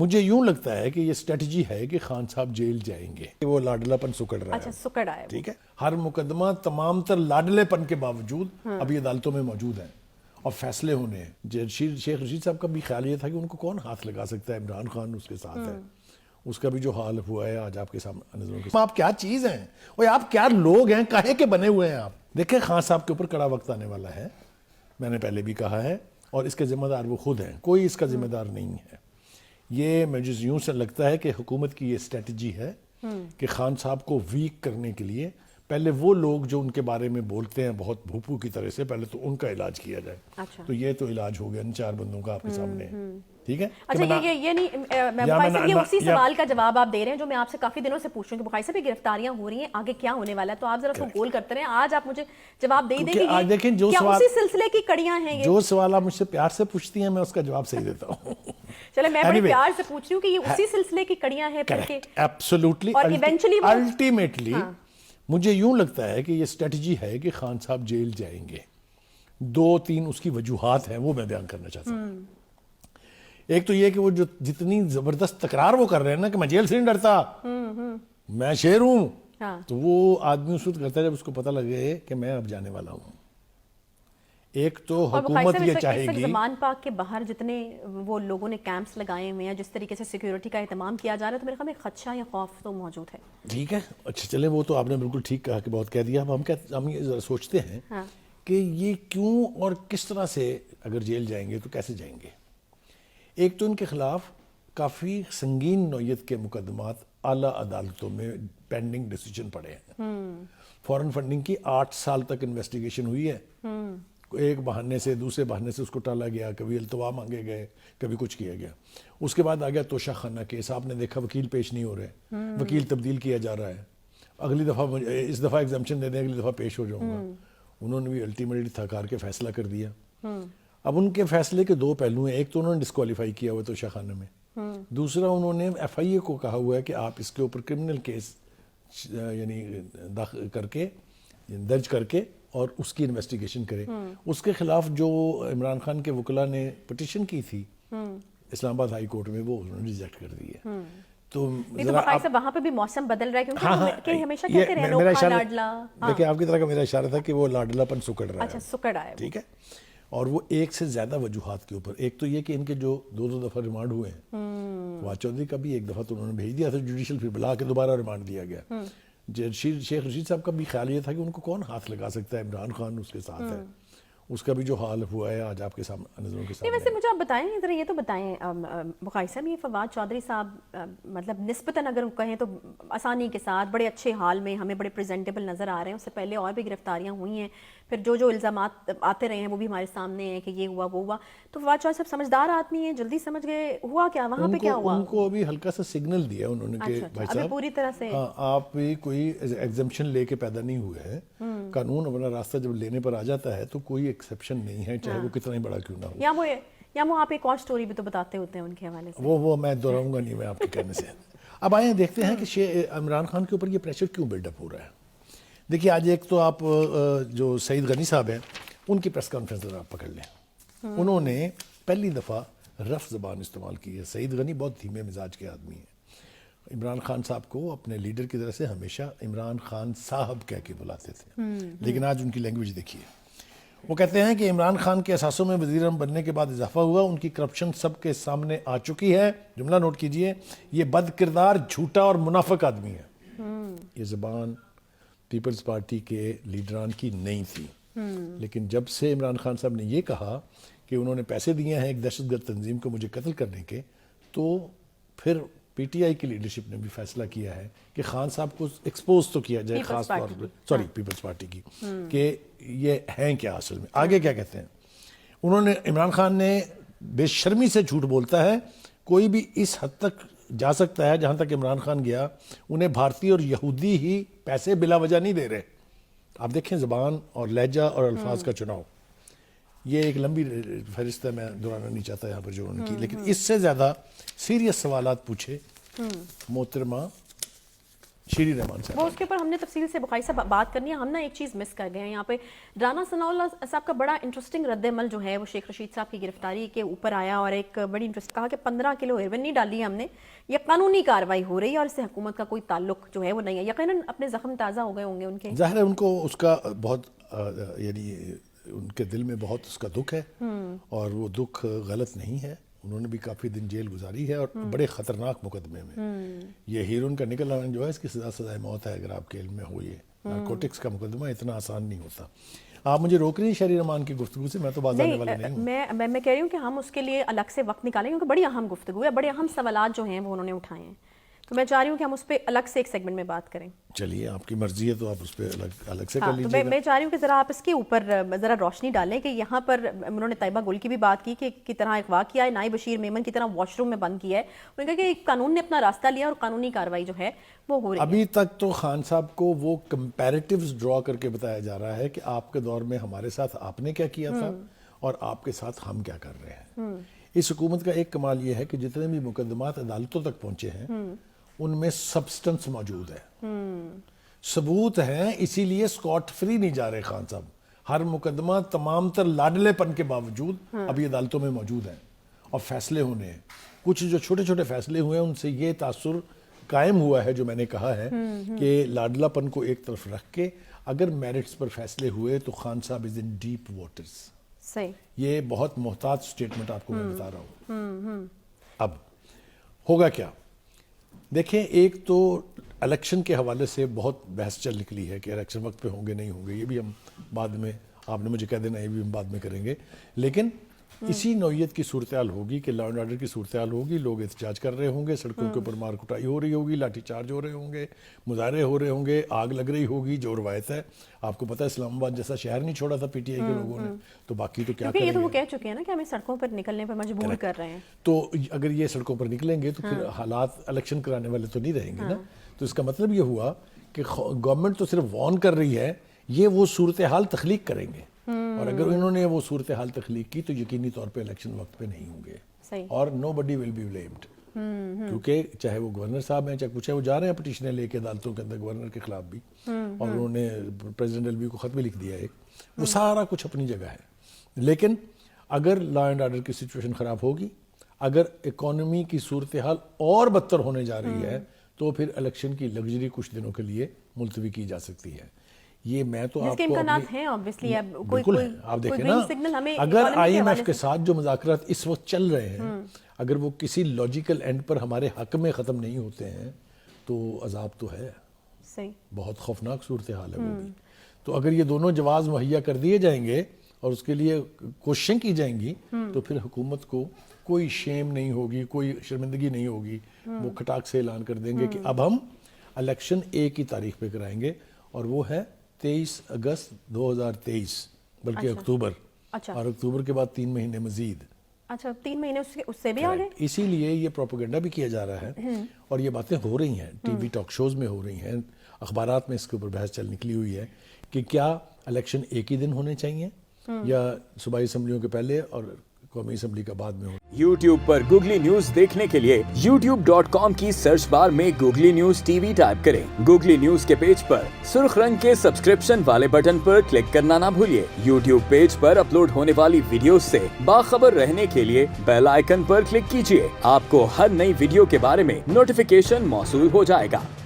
مجھے یوں لگتا ہے کہ یہ اسٹریٹجی ہے کہ خان صاحب جیل جائیں گے، وہ لاڈلا پن سکڑ رہا ہے۔ اچھا سکڑ آئے، ٹھیک ہے، ہر مقدمہ تمام تر لاڈلے پن کے باوجود ابھی عدالتوں میں موجود ہیں اور فیصلے ہونے ہیں۔ شیخ رشید صاحب کا بھی خیال یہ تھا کہ ان کو کون ہاتھ لگا سکتا ہے، عمران خان اس کے ساتھ ہے، اس کا بھی جو حال ہوا ہے آج آپ کے سامنے نظروں کے۔ آپ کیا چیز ہیں اور آپ کیا لوگ ہیں، کاہے کے بنے ہوئے ہیں آپ؟ دیکھیں خان صاحب کے اوپر کڑا وقت آنے والا ہے، میں نے پہلے بھی کہا ہے، اور اس کے ذمہ دار وہ خود ہیں، کوئی اس کا ذمہ دار نہیں ہے۔ یہ مجھے یوں سے لگتا ہے کہ حکومت کی یہ اسٹریٹجی ہے کہ خان صاحب کو ویک کرنے کے لیے پہلے وہ لوگ جو ان کے بارے میں بولتے ہیں بہت بھوپو کی طرح سے، پہلے تو ان کا علاج کیا جائے۔ اچھا تو یہ تو علاج ہو گیا ان 4 بندوں کا آپ کے سامنے، ٹھیک ہے۔ اچھا یہ نہیں بخاری صاحب، یہ اسی سوال کا جواب آپ دے رہے ہیں جو میں آپ سے کافی دنوں سے پوچھ رہی ہوں کہ بخاری صاحب یہ گرفتاریاں ہو رہی ہیں، آگے کیا ہونے والا ہے، تو آپ ذرا اس کو گول کرتے رہیں۔ آج آپ مجھے جواب دے ہی دیں کہ آج دیکھیں جو کیا سوال اسی سلسلے کی کڑیاں ہیں یہ؟ جو سوال آپ مجھ سے پیار سے پوچھتی ہیں میں اس کا جواب صحیح دیتا ہوں۔ چلے میں بڑے پیار سے پوچھ رہی ہوں کہ یہ اسی سلسلے کی کڑیاں ہیں پھر کہ ایبسولوٹلی، اور ایونچولی الٹیمیٹلی مجھے یوں لگتا ہے کہ یہ اسٹریٹجی ہے کہ خان صاحب جیل جائیں گے۔ 2-3 اس کی وجوہات ہیں، وہ میں بیان کرنا چاہتا ہوں۔ ایک تو یہ کہ وہ جو جتنی زبردست تکرار وہ کر رہے ہیں نا کہ میں جیل سے نہیں ڈرتا، میں شیر ہوں، تو وہ آدمی اس وقت کرتا ہے جب اس کو پتہ لگے کہ میں اب جانے والا ہوں۔ ایک تو حکومت یہ چاہے گی، زمان پاک کے باہر جتنے وہ لوگوں نے کیمپس لگائے ہوئے ہیں، جس طریقے سے سیکیورٹی کا اہتمام کیا جا رہا ہے، تو میرے خیال میں خدشہ یا خوف تو موجود ہے۔ ٹھیک ہے، اچھا چلے وہ تو آپ نے بالکل ٹھیک کہا کہ بہت کہہ دیا۔ اب ہم یہ ذرا سوچتے ہیں کہ یہ کیوں اور کس طرح سے اگر جیل جائیں گے تو کیسے جائیں گے۔ ایک تو ان کے خلاف کافی سنگین نوعیت کے مقدمات اعلیٰ عدالتوں میں پینڈنگ ڈیسیجن پڑے ہیں۔ فورن فنڈنگ کی 8 سال تک انویسٹیگیشن ہوئی ہے، ایک بہانے سے دوسرے بہانے سے اس کو ٹالا گیا، کبھی التوا مانگے گئے، کبھی کچھ کیا گیا۔ اس کے بعد آ گیا توشہ خانہ کیس، آپ نے دیکھا وکیل پیش نہیں ہو رہے، وکیل تبدیل کیا جا رہا ہے، اگلی دفعہ اس دفعہ ایگزمپشن دے دیں، اگلی دفعہ پیش ہو جاؤں گا۔ انہوں نے بھی الٹیمیٹلی تھکار کے فیصلہ کر دیا۔ اب ان کے فیصلے کے 2 پہلو ہیں، ایک تو انہوں نے ڈسکوالیفائی کیا ہوا توشہ خانہ میں، دوسرا انہوں نے ایف آئی اے کو کہا ہوا ہے کہ آپ اس کے اوپر کرمنل کیس یعنی درج کر کے اور اس کی انویسٹیگیشن کرے۔ اس کے خلاف جو عمران خان کے وکلاء نے پٹیشن کی تھی اسلام آباد ہائی کورٹ میں، وہ انہوں نے ریجیکٹ کر دی ہے۔ تو بخاری صاحب وہاں پہ بھی موسم بدل رہا ہے کیونکہ ہمیشہ کہتے رہے نوکھا لاڈلا۔ دیکھیں آپ کی طرح کا میرا اشارہ تھا کہ وہ لاڈلا پن سکڑ رہا ہے۔ اچھا سکڑ آئے، ٹھیک ہے، اور وہ ایک سے زیادہ وجوہات کے اوپر۔ ایک تو یہ کہ ان کے جو 2 دفعہ ریمانڈ ہوئے ہیں، فواد چودھری کا بھی ایک دفعہ تو انہوں نے بھیج دیا تھا جوڈیشل، پھر بلا کے دوبارہ ریمانڈ دیا گیا۔ شیخ رشید صاحب کا بھی خیال یہ تھا کہ ان کو کون ہاتھ لگا سکتا ہے، عمران خان اس کے ساتھ ہے، اس کا بھی جو حال ہوا ہے آج آپ کے سامنے نظروں کے سامنے۔ ویسے مجھے آپ بتائیں ذرا، یہ تو بتائیں بخاری صاحب، یہ فواد چودھری صاحب مطلب نسبتاً اگر کہیں تو آسانی کے ساتھ بڑے اچھے حال میں ہمیں بڑے پریزنٹیبل نظر آ رہے ہیں، اس سے پہلے اور بھی گرفتاریاں ہوئی ہیں، پھر جو الزامات آتے رہے ہیں وہ بھی ہمارے سامنے ہیں کہ یہ ہوا وہ ہوا، تو فواد چودھری صاحب سمجھدار آدمی ہیں، جلدی سمجھ گئے ہوا کیا وہاں پہ کیا ہوا؟ ان کو ابھی ہلکا سا سگنل دیا انہوں نے کہ بھائی صاحب پوری طرح سے آپ بھی کوئی ایگزمپشن لے کے پیدا نہیں ہوئے ہیں، قانون اپنا راستہ جب لینے پر آ جاتا ہے تو کوئی ایکسیپشن نہیں ہے، چاہے وہ کتنا ہی بڑا کیوں نہ ہو۔ یا وہ آپ ایک اور سٹوری بھی تو بتاتے ہوتے ہیں ان کے حوالے سے، وہ میں دہراؤں گا نہیں میں آپ کے کہنے سے۔ اب آئیں دیکھتے ہیں کہ عمران خان کے اوپر یہ پریشر کیوں بلڈ اپ ہو رہا ہے۔ دیکھیے آج ایک تو آپ جو سعید غنی صاحب ہیں ان کی پریس کانفرنس آپ پکڑ لیں، انہوں نے پہلی دفعہ رف زبان استعمال کی ہے۔ سعید غنی بہت دھیمے مزاج کے آدمی ہیں، عمران خان صاحب کو اپنے لیڈر کی طرح سے ہمیشہ عمران خان صاحب کہہ کے بلاتے تھے، لیکن آج ان کی لینگویج دیکھیے۔ وہ کہتے ہیں کہ عمران خان کے اثاثوں میں وزیر اعظم بننے کے بعد اضافہ ہوا، ان کی کرپشن سب کے سامنے آ چکی ہے۔ جملہ نوٹ کیجئے، یہ بد کردار، جھوٹا اور منافق آدمی ہے۔ یہ زبان پیپلز پارٹی کے لیڈران کی نہیں تھی، لیکن جب سے عمران خان صاحب نے یہ کہا کہ انہوں نے پیسے دیے ہیں ایک دہشت گرد تنظیم کو مجھے قتل کرنے کے، تو پھر پی ٹی آئی کی لیڈرشپ نے بھی فیصلہ کیا ہے کہ خان صاحب کو ایکسپوز تو کیا جائے، خاص طور پر پیپلز پارٹی کی، کہ یہ ہیں کیا اصل میں۔ آگے کیا کہتے ہیں انہوں نے، عمران خان نے بے شرمی سے جھوٹ بولتا ہے، کوئی بھی اس حد تک جا سکتا ہے جہاں تک عمران خان گیا، انہیں بھارتی اور یہودی ہی پیسے بلا وجہ نہیں دے رہے۔ آپ دیکھیں زبان اور لہجہ اور الفاظ کا چناؤ، یہ ایک لمبی فہرست ہے، میں دہرانا نہیں چاہتا یہاں پر جو انہوں نے کی، لیکن اس سے زیادہ سیریس سوالات پوچھے محترمہ شیری رحمان وہ صاحب. اس کے اوپر ہم نے تفصیل سے بخاری صاحب بات کرنی ہے. ہم نا ایک چیز مس کر گئے ہیں یہاں پہ. رانا ثناء اللہ صاحب کا بڑا انٹرسٹنگ رد عمل جو ہے وہ شیخ رشید صاحب کی گرفتاری کے اوپر آیا, اور ایک بڑی انٹرسٹ کہا کہ 15 کلو ہیروئن نہیں ڈالی ہے ہم نے, یہ قانونی کارروائی ہو رہی ہے اور اس سے حکومت کا کوئی تعلق جو ہے وہ نہیں ہے. یقیناً اپنے زخم تازہ ہو گئے ہوں گے ان کے. ظاہر ہے ان کو اس کا بہت یعنی ان کے دل میں بہت اس کا دکھ ہے, اور وہ دکھ غلط نہیں ہے. انہوں نے بھی کافی دن جیل گزاری ہے اور بڑے خطرناک مقدمے میں. یہ ہیروئن کا نکل آنا جو ہے اس کی سزائے موت ہے, اگر آپ کے علم میں ہو. یہ نارکوٹکس کا مقدمہ اتنا آسان نہیں ہوتا. آپ مجھے روک رہی ہیں شہری رحمان کی گفتگو سے, میں تو باز آنے والا نہیں ہوں. میں کہہ رہی ہوں کہ ہم اس کے لیے الگ سے وقت نکالیں کیونکہ بڑی اہم گفتگو ہے, بڑے اہم سوالات جو ہیں وہ انہوں نے اٹھائے ہیں, تو میں چاہ رہی ہوں کہ ہم اس پہ الگ سے ایک سیگمنٹ میں بات کریں. چلیے آپ کی مرضی ہے تو آپ اس پہ الگ سے کر لیجیے. میں چاہ رہی ہوں کہ ذرا آپ اس کے اوپر ذرا روشنی ڈالیں کہ یہاں پر انہوں نے طیبہ گل کی بھی بات کی کہ کی طرح اغوا کیا ہے, نائب بشیر میمن کی طرح واش روم میں بند کیا ہے. انہوں نے کہا کہ قانون نے اپنا راستہ لیا اور قانونی کارروائی جو ہے وہ ہو رہی ہے. ابھی تک تو خان صاحب کو وہ کمپیریٹیوز ڈرا کر کے بتایا جا رہا ہے کہ آپ کے دور میں ہمارے ساتھ آپ نے کیا کیا تھا اور آپ کے ساتھ ہم کیا کر رہے ہیں. اس حکومت کا ایک کمال یہ ہے کہ جتنے بھی مقدمات عدالتوں تک پہنچے ہیں ان میں سبسٹنس موجود ہے, ثبوت ہیں, اسی لیے اسکاٹ فری نہیں جا رہے خان صاحب. ہر مقدمہ تمام تر لاڈلے پن کے باوجود ابھی عدالتوں میں موجود ہیں اور فیصلے ہونے ہیں. کچھ جو چھوٹے چھوٹے فیصلے ہوئے ہیں ان سے یہ تاثر قائم ہوا ہے جو میں نے کہا ہے کہ لاڈلا پن کو ایک طرف رکھ کے اگر میرٹس پر فیصلے ہوئے تو خان صاحب از ان ڈیپ واٹرز. صحیح, یہ بہت محتاط سٹیٹمنٹ آپ کو میں بتا رہا ہوں. اب ہوگا کیا دیکھیں, ایک تو الیکشن کے حوالے سے بہت بحث چل نکلی ہے کہ الیکشن وقت پہ ہوں گے نہیں ہوں گے. یہ بھی ہم بعد میں, آپ نے مجھے کہہ دینا, یہ بھی ہم بعد میں کریں گے. لیکن اسی نوعیت کی صورتحال ہوگی کہ لا اینڈ آرڈر کی صورتحال ہوگی, لوگ احتجاج کر رہے ہوں گے, سڑکوں کے اوپر مار کٹائی ہو رہی ہوگی, لاٹھی چارج ہو رہے ہوں گے, مظاہرے ہو رہے ہوں گے, آگ لگ رہی ہوگی جو روایت ہے. آپ کو پتہ ہے اسلام آباد جیسا شہر نہیں چھوڑا تھا پی ٹی آئی کے لوگوں نے, تو باقی تو کیا کریں گے. یہ تو وہ کہہ چکے ہیں نا کہ ہمیں سڑکوں پر نکلنے پر مجبور کر رہے ہیں. تو اگر یہ سڑکوں پر نکلیں گے تو پھر حالات الیکشن کرانے والے تو نہیں رہیں گے نا. تو اس کا مطلب یہ ہوا کہ گورنمنٹ تو صرف وارن کر رہی ہے, یہ وہ صورتحال تخلیق کریں گے, اور اگر انہوں نے وہ صورتحال تخلیق کی تو یقینی طور پہ الیکشن وقت پہ نہیں ہوں گے, اور نو بڈی ول بی بلیمڈ. کیونکہ چاہے وہ گورنر صاحب ہیں چاہے کچھ ہے, وہ جا رہے ہیں پٹیشنیں لے کے عدالتوں کے اندر گورنر کے خلاف بھی, اور انہوں نے پریزیڈنٹ ایلوی کو خط بھی لکھ دیا ایک. وہ سارا کچھ اپنی جگہ ہے, لیکن اگر لا اینڈ آرڈر کی سچویشن خراب ہوگی, اگر اکانومی کی صورتحال اور بدتر ہونے جا رہی ہے, تو پھر الیکشن کی لگژری کچھ دنوں کے لیے ملتوی کی جا سکتی ہے. یہ میں تو آپ کو امکانات ہیں obviously, بالکل ہے. آپ دیکھیں نا, اگر آئی ایم ایف کے ساتھ جو مذاکرات اس وقت چل رہے ہیں, اگر وہ کسی لاجیکل اینڈ پر ہمارے حق میں ختم نہیں ہوتے ہیں تو عذاب تو ہے. صحیح, بہت خوفناک صورتحال ہے وہ بھی. تو اگر یہ دونوں جواز مہیا کر دیے جائیں گے اور اس کے لیے کوششیں کی جائیں گی تو پھر حکومت کو کوئی شیم نہیں ہوگی, کوئی شرمندگی نہیں ہوگی. وہ کھٹاک سے اعلان کر دیں گے کہ اب ہم الیکشن ایک ہی تاریخ پہ کرائیں گے, اور وہ ہے 23 اگست 2023, بلکہ اکتوبر. اور اکتوبر کے بعد 3 مہینے مزید. اچھا 3 مہینے اس سے بھی آگے. اسی لیے یہ پروپیگنڈا بھی کیا جا رہا ہے, اور یہ باتیں ہو رہی ہیں, ٹی وی ٹاک شوز میں ہو رہی ہیں, اخبارات میں اس کے اوپر بحث چل نکلی ہوئی ہے کہ کیا الیکشن ایک ہی دن ہونے چاہیے یا صوبائی اسمبلیوں کے پہلے اور قومی اسمبلی کا بعد میں ہو. YouTube پر گوگلی نیوز دیکھنے کے لیے youtube.com کی سرچ بار میں googly news T V type کریں. گوگلی نیوز کے پیج پر سرخ رنگ کے سبسکرپشن والے بٹن پر کلک کرنا نہ بھولیے. YouTube پیج پر اپلوڈ ہونے والی ویڈیوز سے باخبر رہنے کے لیے بیل آئیکن پر کلک کیجیے. آپ کو ہر نئی ویڈیو کے بارے میں نوٹیفیکیشن موصول ہو جائے گا.